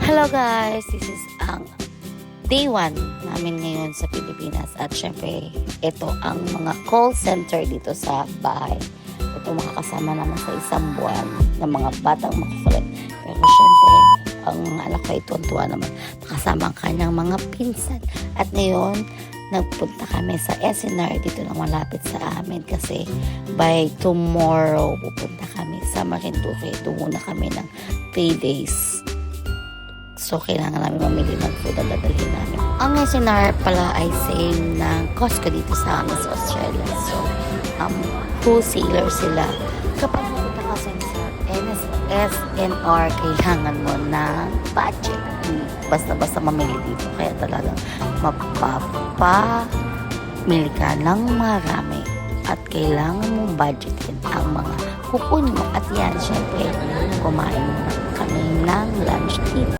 Hello guys, this is ang day 1 namin ngayon sa Pilipinas at syempre ito ang mga call center dito sa bahay. Ito makakasama naman sa isang buwan ng mga batang makukulit. Pero syempre ang anak ko ay tuwa naman makasama ang kanyang mga pinsan. At ngayon nagpunta kami sa SNR dito na malapit sa amin kasi by tomorrow pupunta kami sa Marinduque. Doon muna kami ng 3 days. So, kailangan namin mamili ng food at dadalhin namin. Ang SNR pala ay same ng Costco dito sa amin sa Australia. So, wholesaler sila. Kapag pupunta ka sa SNR, kailangan mo ng budget. Basta-basta mamili dito. Kaya talagang mapapamili ka ng marami. At kailangan mong budgetin ang mga kukunin mo. At yan, syempre, kumain na kami ng lunch dito.